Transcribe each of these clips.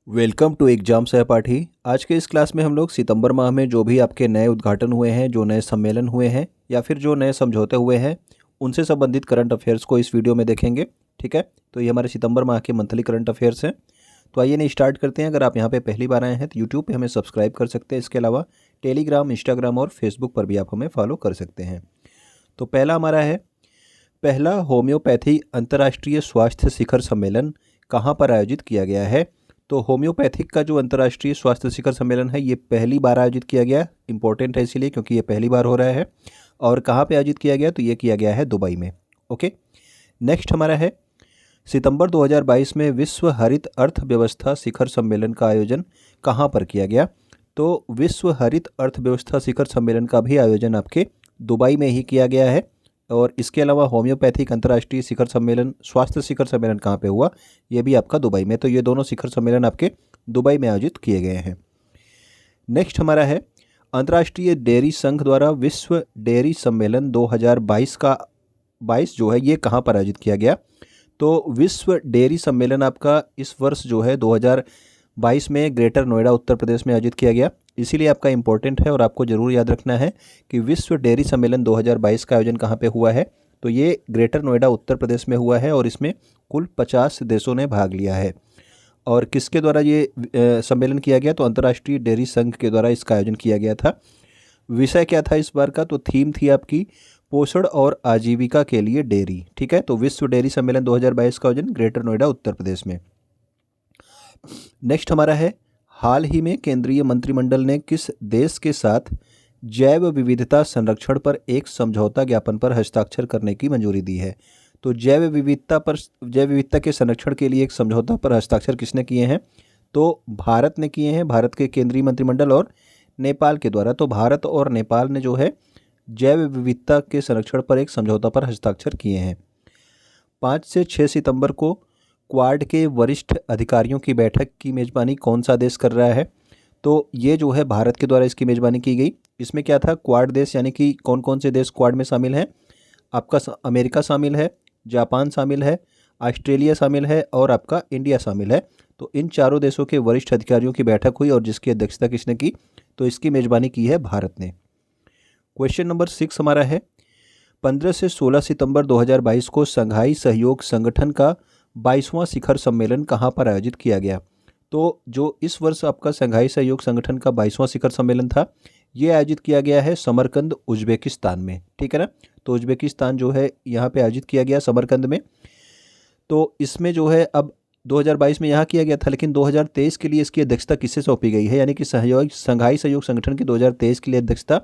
Welcome to exam सहपाठी। आज के इस क्लास में हम लोग सितंबर माह में जो भी आपके नए उद्घाटन हुए हैं, जो नए सम्मेलन हुए हैं या फिर जो नए समझौते हुए हैं, उनसे संबंधित करंट अफेयर्स को इस वीडियो में देखेंगे। ठीक है, तो ये हमारे सितंबर माह के मंथली करंट अफेयर्स हैं। तो आइए नहीं स्टार्ट करते हैं। अगर आप यहाँ पे पहली बार आए हैं तो यूट्यूब पे हमें सब्सक्राइब कर सकते हैं। इसके अलावा टेलीग्राम, इंस्टाग्राम और फेसबुक पर भी आप हमें फॉलो कर सकते हैं। तो पहला हमारा है, पहला होम्योपैथी अंतर्राष्ट्रीय स्वास्थ्य शिखर सम्मेलन कहाँ पर आयोजित किया गया है। तो होम्योपैथिक का जो अंतर्राष्ट्रीय स्वास्थ्य शिखर सम्मेलन है, ये पहली बार आयोजित किया गया। इंपॉर्टेंट है इसीलिए क्योंकि ये पहली बार हो रहा है। और कहाँ पे आयोजित किया गया, तो ये किया गया है दुबई में। ओके, नेक्स्ट हमारा है, सितंबर 2022 में विश्व हरित अर्थव्यवस्था शिखर सम्मेलन का आयोजन कहाँ पर किया गया। तो विश्व हरित अर्थव्यवस्था शिखर सम्मेलन का भी आयोजन आपके दुबई में ही किया गया है। और इसके अलावा होम्योपैथिक अंतर्राष्ट्रीय शिखर सम्मेलन, स्वास्थ्य शिखर सम्मेलन कहाँ पे हुआ, ये भी आपका दुबई में। तो ये दोनों शिखर सम्मेलन आपके दुबई में आयोजित किए गए हैं। नेक्स्ट हमारा है, अंतर्राष्ट्रीय डेयरी संघ द्वारा विश्व डेयरी सम्मेलन 2022 का 22 जो है, ये कहाँ पर आयोजित किया गया। तो विश्व डेयरी सम्मेलन आपका इस वर्ष जो है 2022 में ग्रेटर नोएडा उत्तर प्रदेश में आयोजित किया गया। इसीलिए आपका इंपॉर्टेंट है और आपको ज़रूर याद रखना है कि विश्व डेयरी सम्मेलन 2022 का आयोजन कहाँ पे हुआ है। तो ये ग्रेटर नोएडा उत्तर प्रदेश में हुआ है और इसमें कुल 50 देशों ने भाग लिया है। और किसके द्वारा ये सम्मेलन किया गया, तो अंतर्राष्ट्रीय डेयरी संघ के द्वारा इसका आयोजन किया गया था। विषय क्या था इस बार का, तो थीम थी आपकी पोषण और आजीविका के लिए डेयरी। ठीक है, तो विश्व डेयरी सम्मेलन 2022 का आयोजन ग्रेटर नोएडा उत्तर प्रदेश में। नेक्स्ट हमारा है, हाल ही में केंद्रीय मंत्रिमंडल ने किस देश के साथ जैव विविधता संरक्षण पर एक समझौता ज्ञापन पर हस्ताक्षर करने की मंजूरी दी है। तो जैव विविधता के संरक्षण के लिए एक समझौता पर हस्ताक्षर किसने किए हैं, तो भारत ने किए हैं, भारत के केंद्रीय मंत्रिमंडल और नेपाल के द्वारा। तो भारत और नेपाल ने जो है जैव विविधता के संरक्षण पर एक समझौता पर हस्ताक्षर किए हैं। 5 से 6 सितंबर को क्वाड के वरिष्ठ अधिकारियों की बैठक की मेज़बानी कौन सा देश कर रहा है। तो ये जो है भारत के द्वारा इसकी मेज़बानी की गई। इसमें क्या था, क्वाड देश यानी कि कौन कौन से देश क्वाड में शामिल हैं, आपका अमेरिका शामिल है, जापान शामिल है, ऑस्ट्रेलिया शामिल है और आपका इंडिया शामिल है। तो इन चारों देशों के वरिष्ठ अधिकारियों की बैठक हुई और जिसकी अध्यक्षता किसने की, तो इसकी मेज़बानी की है भारत ने। क्वेश्चन नंबर 6 हमारा है, 15 से 16 सितंबर 2022 को शंघाई सहयोग संगठन का 22वां शिखर सम्मेलन कहाँ पर आयोजित किया गया। तो जो इस वर्ष आपका शंघाई सहयोग संगठन का 22वां शिखर सम्मेलन था, ये आयोजित किया गया है समरकंद, उज्बेकिस्तान में। ठीक है ना, तो उज्बेकिस्तान जो है यहाँ पे आयोजित किया गया समरकंद में। तो इसमें जो है अब 2022 में यहाँ किया गया था, लेकिन 2023 के लिए इसकी अध्यक्षता किससे सौंपी गई है, यानी कि शंघाई सहयोग संगठन की 2023 के लिए अध्यक्षता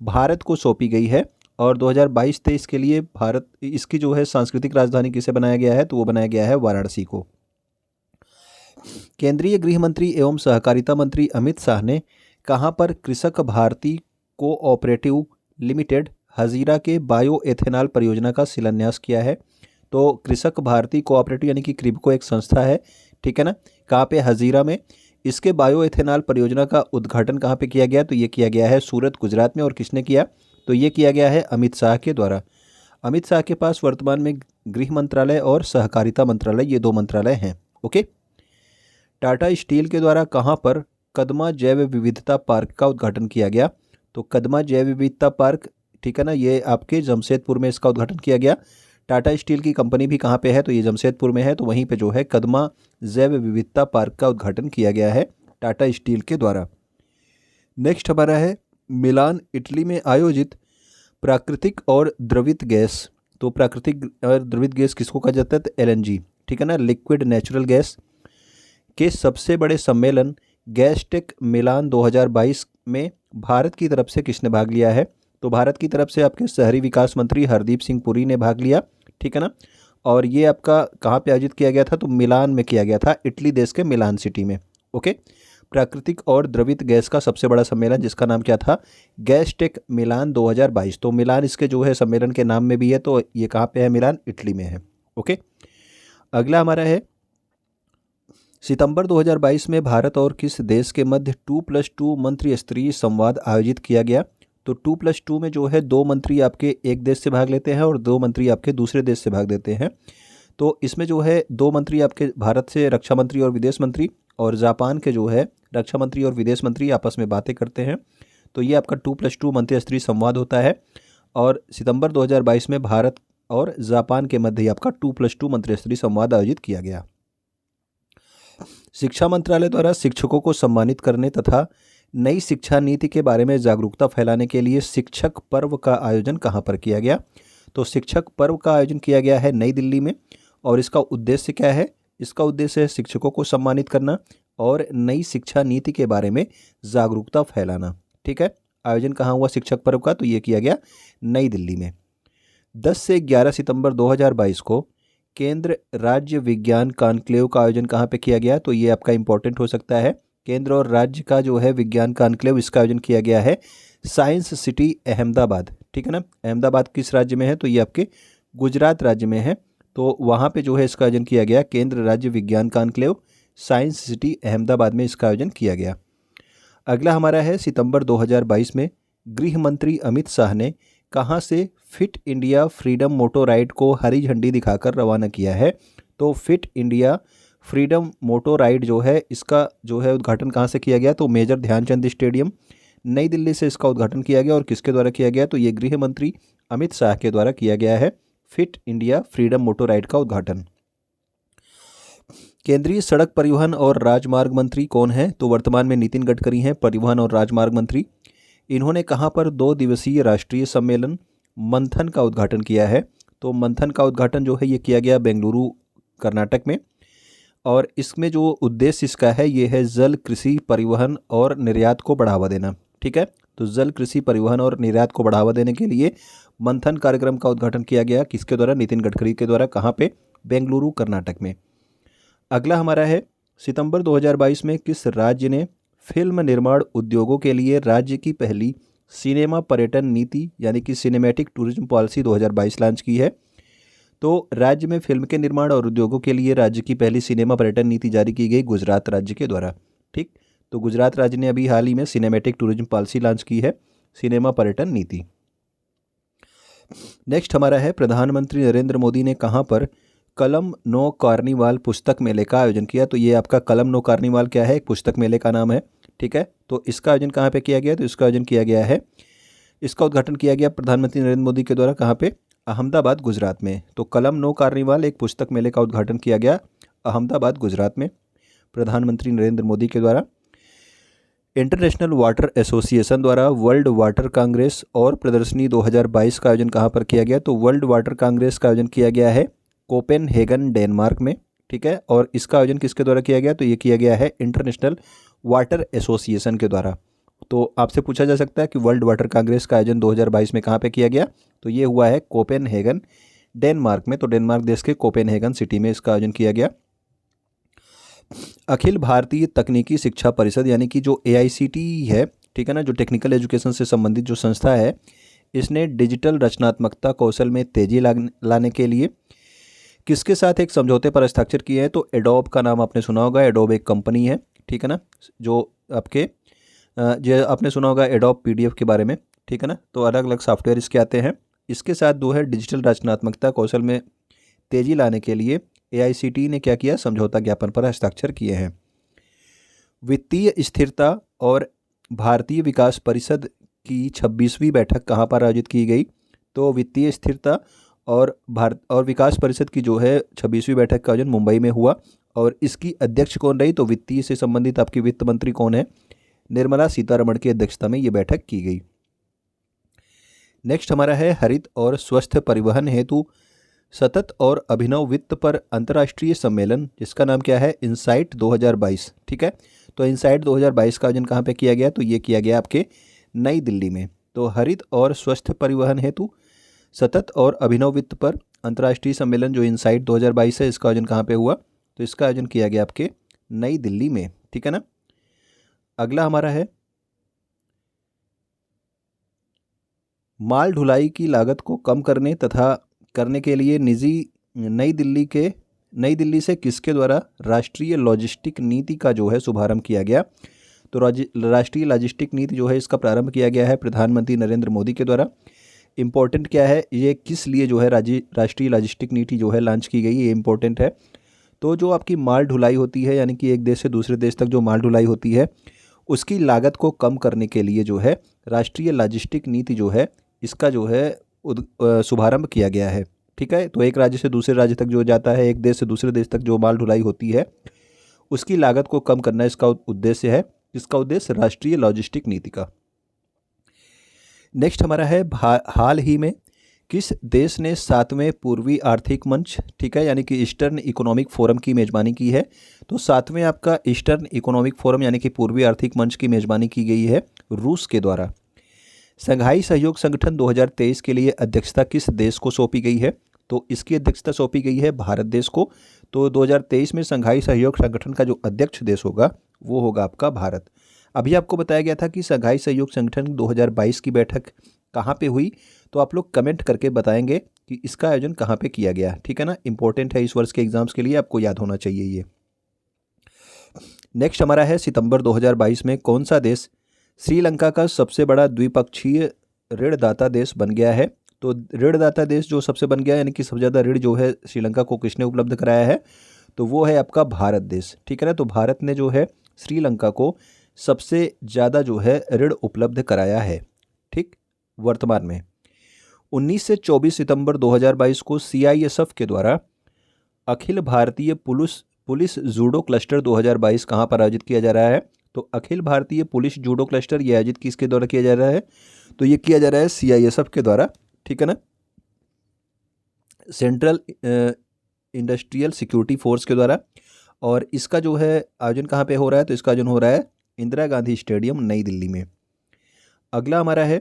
भारत को सौंपी गई है। और 2022-23 के लिए भारत, इसकी जो है सांस्कृतिक राजधानी किसे बनाया गया है, तो वो बनाया गया है वाराणसी को। केंद्रीय गृह मंत्री एवं सहकारिता मंत्री अमित शाह ने कहां पर कृषक भारती कोऑपरेटिव लिमिटेड हजीरा के बायो एथेनॉल परियोजना का शिलान्यास किया है। तो कृषक भारती कोऑपरेटिव यानी कि क्रिबको एक संस्था है, ठीक है ना, कहाँ पे, हजीरा में। इसके बायो एथेनॉल परियोजना का उद्घाटन कहाँ पे किया गया, तो ये किया गया है सूरत, गुजरात में। और किसने किया, तो ये किया गया है अमित शाह के द्वारा। अमित शाह के पास वर्तमान में गृह मंत्रालय और सहकारिता मंत्रालय, ये 2 मंत्रालय हैं। ओके, टाटा स्टील के द्वारा कहाँ पर कदमा जैव विविधता पार्क का उद्घाटन किया गया। तो कदमा जैव विविधता पार्क, ठीक है ना, ये आपके जमशेदपुर में इसका उद्घाटन किया गया। टाटा स्टील की कंपनी भी कहाँ पे है, तो ये जमशेदपुर में है। तो वहीं पे जो है कदमा जैव विविधता पार्क का उद्घाटन किया गया है टाटा स्टील के द्वारा। नेक्स्ट हमारा है, मिलान इटली में आयोजित प्राकृतिक और द्रवित गैस। तो प्राकृतिक और द्रवित गैस किसको कहा जाता है, तो एलएनजी, ठीक है ना, लिक्विड नेचुरल गैस के सबसे बड़े सम्मेलन गैसटेक मिलान 2022 में भारत की तरफ से किसने भाग लिया है। तो भारत की तरफ से आपके शहरी विकास मंत्री हरदीप सिंह पुरी ने भाग लिया, ठीक है ना। और ये आपका कहाँ पे आयोजित किया गया था, तो मिलान में किया गया था, इटली देश के मिलान सिटी में। ओके, प्राकृतिक और द्रवित गैस का सबसे बड़ा सम्मेलन जिसका नाम क्या था, गैसटेक मिलान 2022। तो मिलान इसके जो है सम्मेलन के नाम में भी है, तो ये कहाँ पे है, मिलान इटली में है। ओके, अगला हमारा है, सितंबर 2022 में भारत और किस देश के मध्य 2+2 मंत्री स्तरीय संवाद आयोजित किया गया। तो 2+2 में जो है 2 मंत्री आपके एक देश से भाग लेते हैं और 2 मंत्री आपके दूसरे देश से भाग लेते हैं। तो इसमें जो है 2 मंत्री आपके भारत से रक्षा मंत्री और विदेश मंत्री, और जापान के जो है रक्षा मंत्री और विदेश मंत्री आपस में बातें करते हैं। तो ये आपका 2+2 मंत्रिस्तरीय संवाद होता है और सितंबर 2022 में भारत और जापान के मध्य आपका 2+2 मंत्रिस्तरीय संवाद आयोजित किया गया। शिक्षा मंत्रालय द्वारा शिक्षकों को सम्मानित करने तथा नई शिक्षा नीति के बारे में जागरूकता फैलाने के लिए शिक्षक पर्व का आयोजन कहाँ पर किया गया? तो शिक्षक पर्व का आयोजन किया गया है नई दिल्ली में। और इसका उद्देश्य क्या है? इसका उद्देश्य है शिक्षकों को सम्मानित करना और नई शिक्षा नीति के बारे में जागरूकता फैलाना। ठीक है, आयोजन कहाँ हुआ शिक्षक पर्व का? तो ये किया गया नई दिल्ली में। 10 से 11 सितंबर 2022 को केंद्र राज्य विज्ञान कॉन्क्लेव का आयोजन कहाँ पे किया गया? तो ये आपका इंपॉर्टेंट हो सकता है। केंद्र और राज्य का जो है विज्ञान कॉन्क्लेव, इसका आयोजन किया गया है साइंस सिटी अहमदाबाद। ठीक है ना, अहमदाबाद किस राज्य में है? तो ये आपके गुजरात राज्य में है। तो वहाँ पे जो है इसका आयोजन किया गया, केंद्र राज्य विज्ञान कॉन्क्लेव साइंस सिटी अहमदाबाद में इसका आयोजन किया गया। अगला हमारा है सितंबर 2022 में गृह मंत्री अमित शाह ने कहाँ से फिट इंडिया फ्रीडम मोटो राइड को हरी झंडी दिखाकर रवाना किया है? तो फिट इंडिया फ्रीडम मोटो राइड जो है इसका जो है उद्घाटन कहाँ से किया गया? तो मेजर ध्यानचंद स्टेडियम नई दिल्ली से इसका उद्घाटन किया गया। और किसके द्वारा किया गया? तो ये गृह मंत्री अमित शाह के द्वारा किया गया है फिट इंडिया फ्रीडम मोटो राइड का उद्घाटन। केंद्रीय सड़क परिवहन और राजमार्ग मंत्री कौन है? तो वर्तमान में नितिन गडकरी हैं परिवहन और राजमार्ग मंत्री। इन्होंने कहाँ पर 2 दिवसीय राष्ट्रीय सम्मेलन मंथन का उद्घाटन किया है? तो मंथन का उद्घाटन जो है ये किया गया बेंगलुरु कर्नाटक में। और इसमें जो उद्देश्य इसका है ये है जल कृषि परिवहन और निर्यात को बढ़ावा देना। ठीक है, तो जल कृषि परिवहन और निर्यात को बढ़ावा देने के लिए मंथन कार्यक्रम का उद्घाटन किया गया। किसके द्वारा? नितिन गडकरी के द्वारा। कहाँ पे? बेंगलुरु कर्नाटक में। अगला हमारा है सितंबर 2022 में किस राज्य ने फिल्म निर्माण उद्योगों के लिए राज्य की पहली सिनेमा पर्यटन नीति यानी कि सिनेमैटिक टूरिज्म पॉलिसी 2022 लॉन्च की है? तो राज्य में फिल्म के निर्माण और उद्योगों के लिए राज्य की पहली सिनेमा पर्यटन नीति जारी की गई गुजरात राज्य के द्वारा। ठीक, तो गुजरात राज्य ने अभी हाल ही में सिनेमैटिक टूरिज्म पॉलिसी लॉन्च की है, सिनेमा पर्यटन नीति। नेक्स्ट हमारा है प्रधानमंत्री नरेंद्र मोदी ने कहाँ पर कलम नो कार्निवाल पुस्तक मेले का आयोजन किया? तो ये आपका कलम नो कार्निवाल क्या है? एक पुस्तक मेले का नाम है। ठीक है, तो इसका आयोजन कहाँ पे किया गया? तो इसका आयोजन किया गया है, इसका उद्घाटन किया गया प्रधानमंत्री नरेंद्र मोदी के द्वारा। कहाँ पे? अहमदाबाद गुजरात में। तो कलम नो कार्निवाल एक पुस्तक मेले का उद्घाटन किया गया अहमदाबाद गुजरात में प्रधानमंत्री नरेंद्र मोदी के द्वारा। इंटरनेशनल वाटर एसोसिएशन द्वारा वर्ल्ड वाटर कांग्रेस और प्रदर्शनी 2022 का आयोजन कहाँ पर किया गया? तो वर्ल्ड वाटर कांग्रेस का आयोजन किया गया है कोपेनहेगन डेनमार्क में। ठीक है, और इसका आयोजन किसके द्वारा किया गया? तो ये किया गया है इंटरनेशनल वाटर एसोसिएशन के द्वारा। तो आपसे पूछा जा सकता है कि वर्ल्ड वाटर कांग्रेस का आयोजन 2022 में कहाँ पे किया गया? तो ये हुआ है कोपेनहेगन डेनमार्क में। तो डेनमार्क देश के कोपेनहेगन सिटी में इसका आयोजन किया गया। अखिल भारतीय तकनीकी शिक्षा परिषद यानी कि जो AICTE है, ठीक है ना, जो टेक्निकल एजुकेशन से संबंधित जो संस्था है, इसने डिजिटल रचनात्मकता कौशल में तेजी लाने के लिए किसके साथ एक समझौते पर हस्ताक्षर किए हैं? तो एडोब का नाम आपने सुना होगा। एडोब एक कंपनी है, ठीक है ना, जो आपके जो आपने सुना होगा एडोब PDF के बारे में। ठीक है ना, तो अलग अलग सॉफ्टवेयर इसके आते हैं। इसके साथ जो है डिजिटल रचनात्मकता कौशल में तेजी लाने के लिए AICTE ने क्या किया? समझौता ज्ञापन पर हस्ताक्षर किए हैं। वित्तीय स्थिरता और भारतीय विकास परिषद की 26वीं बैठक कहाँ पर आयोजित की गई? तो वित्तीय स्थिरता और विकास परिषद की जो है 26वीं बैठक का आयोजन मुंबई में हुआ। और इसकी अध्यक्ष कौन रही? तो वित्तीय से संबंधित आपकी वित्त मंत्री कौन है? निर्मला सीतारमण की अध्यक्षता में ये बैठक की गई। नेक्स्ट हमारा है हरित और स्वस्थ परिवहन हेतु सतत और अभिनव वित्त पर अंतर्राष्ट्रीय सम्मेलन, जिसका नाम क्या है? इनसाइट 2022। ठीक है, तो इनसाइट 2022 का आयोजन कहाँ पे किया गया? तो ये किया गया आपके नई दिल्ली में। तो हरित और स्वस्थ परिवहन हेतु सतत और अभिनव वित्त पर अंतर्राष्ट्रीय सम्मेलन जो इनसाइट 2022 है, इसका आयोजन कहाँ पे हुआ? तो इसका आयोजन किया गया आपके नई दिल्ली में। ठीक है ना, अगला हमारा है माल ढुलाई की लागत को कम करने तथा करने के लिए नई दिल्ली से किसके द्वारा राष्ट्रीय लॉजिस्टिक नीति का जो है शुभारंभ किया गया? तो राष्ट्रीय लॉजिस्टिक नीति जो है इसका प्रारंभ किया गया है प्रधानमंत्री नरेंद्र मोदी के द्वारा। इम्पोर्टेंट क्या है, ये किस लिए जो है राष्ट्रीय लॉजिस्टिक नीति जो है लॉन्च की गई, ये इम्पोर्टेंट है। तो जो आपकी माल ढुलाई होती है, यानी कि एक देश से दूसरे देश तक जो माल ढुलाई होती है, उसकी लागत को कम करने के लिए जो है राष्ट्रीय लॉजिस्टिक नीति जो है इसका जो है शुभारंभ किया गया है। ठीक है, तो एक राज्य से दूसरे राज्य तक जो जाता है, एक देश से दूसरे देश तक जो माल ढुलाई होती है, उसकी लागत को कम करना इसका उद्देश्य है, जिसका उद्देश्य राष्ट्रीय लॉजिस्टिक नीति का। नेक्स्ट हमारा है हाल ही में किस देश ने 7वें पूर्वी आर्थिक मंच, ठीक है, यानी कि ईस्टर्न इकोनॉमिक फोरम की मेज़बानी की है। तो 7वें आपका ईस्टर्न इकोनॉमिक फोरम यानी कि पूर्वी आर्थिक मंच की मेज़बानी की गई है रूस के द्वारा। संघाई सहयोग संगठन 2023 के लिए अध्यक्षता किस देश को सौंपी गई है? तो इसकी अध्यक्षता सौंपी गई है भारत देश को। तो 2023 में संघाई सहयोग संगठन का जो अध्यक्ष देश होगा वो होगा आपका भारत। अभी आपको बताया गया था कि संघाई सहयोग संगठन 2022 की बैठक कहाँ पे हुई, तो आप लोग कमेंट करके बताएंगे कि इसका आयोजन कहाँ पे किया गया। ठीक है ना, इंपॉर्टेंट है इस वर्ष के एग्जाम्स के लिए, आपको याद होना चाहिए ये। नेक्स्ट हमारा है सितंबर 2022 में कौन सा देश श्रीलंका का सबसे बड़ा द्विपक्षीय ऋणदाता देश बन गया है? तो ऋणदाता देश जो सबसे बन गया, यानी कि सबसे ज़्यादा ऋण जो है श्रीलंका को किसने उपलब्ध कराया है, तो वो है आपका भारत देश। ठीक है ना, तो भारत ने जो है श्रीलंका को सबसे ज़्यादा जो है ऋण उपलब्ध कराया है। ठीक, वर्तमान में 19 से 24 सितंबर 2022 को CISF के द्वारा Akhil Bharatiya police judo cluster 2022 कहाँ पर आयोजित किया जा रहा है? तो Akhil Bharatiya police judo cluster ये आयोजित किसके द्वारा किया जा रहा है? तो ये किया जा रहा है CISF के द्वारा। ठीक है ना, सेंट्रल इंडस्ट्रियल सिक्योरिटी फोर्स के द्वारा। और इसका जो है आयोजन कहाँ पे हो रहा है? तो इसका आयोजन हो रहा है इंदिरा गांधी स्टेडियम नई दिल्ली में। अगला हमारा है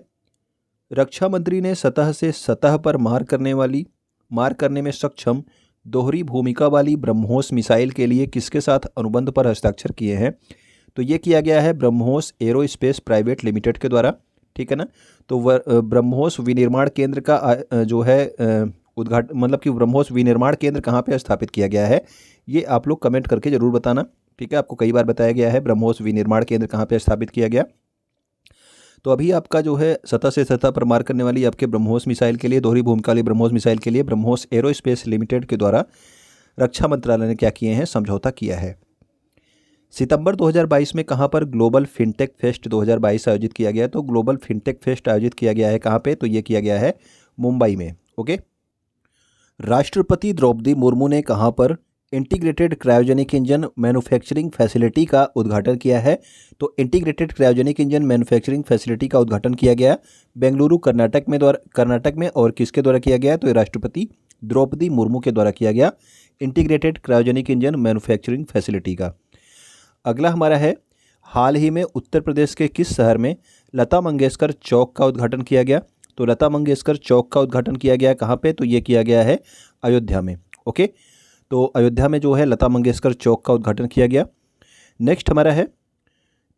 रक्षा मंत्री ने सतह से सतह पर मार करने में सक्षम दोहरी भूमिका वाली ब्रह्मोस मिसाइल के लिए किसके साथ अनुबंध पर हस्ताक्षर किए हैं? तो ये किया गया है ब्रह्मोस एरोस्पेस प्राइवेट लिमिटेड के द्वारा। ठीक है ना, तो ब्रह्मोस विनिर्माण केंद्र का जो है उद्घाटन, मतलब कि ब्रह्मोस विनिर्माण केंद्र कहाँ पे स्थापित किया गया है, ये आप लोग कमेंट करके ज़रूर बताना। ठीक है, आपको कई बार बताया गया है ब्रह्मोस विनिर्माण केंद्र कहाँ पे स्थापित किया गया। तो अभी आपका जो है सतह से सतह पर मार करने वाली आपके ब्रह्मोस मिसाइल के लिए, दोहरी भूमिका वाली ब्रह्मोस मिसाइल के लिए ब्रह्मोस एरोस्पेस लिमिटेड के द्वारा रक्षा मंत्रालय ने क्या किए हैं? समझौता किया है। सितंबर 2022 में कहाँ पर ग्लोबल फिनटेक फेस्ट 2022 आयोजित किया गया? तो ग्लोबल फिनटेक फेस्ट आयोजित किया गया है कहाँ पे? तो ये किया गया है मुंबई में। ओके, राष्ट्रपति द्रौपदी मुर्मू ने कहाँ पर integrated cryogenic engine manufacturing facility का उद्घाटन किया है? तो integrated cryogenic engine manufacturing facility का उद्घाटन किया गया बेंगलुरु कर्नाटक में। और किसके द्वारा किया गया? तो राष्ट्रपति द्रौपदी मुर्मू के द्वारा किया गया integrated cryogenic engine manufacturing facility का। अगला हमारा है हाल ही में उत्तर प्रदेश के किस शहर में लता मंगेशकर चौक का उद्घाटन किया गया? तो लता मंगेशकर चौक का उद्घाटन किया गया कहाँ पे? तो ये किया गया है अयोध्या में। ओके, तो अयोध्या में जो है लता मंगेशकर चौक का उद्घाटन किया गया। नेक्स्ट हमारा है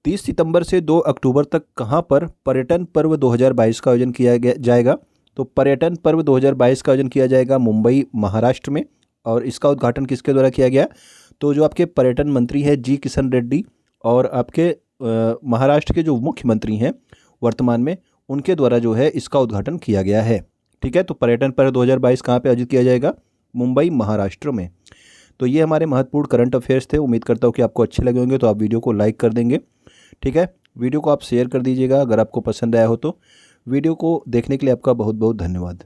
30 सितंबर से 2 अक्टूबर तक कहाँ पर पर्यटन पर्व 2022 का आयोजन किया जाएगा? तो पर्यटन पर्व 2022 का आयोजन किया जाएगा मुंबई महाराष्ट्र में। और इसका उद्घाटन किसके द्वारा किया गया? तो जो आपके पर्यटन मंत्री हैं जी किशन रेड्डी, और आपके महाराष्ट्र के जो मुख्यमंत्री हैं वर्तमान में, उनके द्वारा जो है इसका उद्घाटन किया गया है। ठीक है, तो पर्यटन पर्व 2022 कहाँ पे आयोजित किया जाएगा? मुंबई महाराष्ट्र में। तो ये हमारे महत्वपूर्ण करंट अफेयर्स थे। उम्मीद करता हूँ कि आपको अच्छे लगे होंगे, तो आप वीडियो को लाइक कर देंगे। ठीक है, वीडियो को आप शेयर कर दीजिएगा अगर आपको पसंद आया हो तो। वीडियो को देखने के लिए आपका बहुत बहुत धन्यवाद।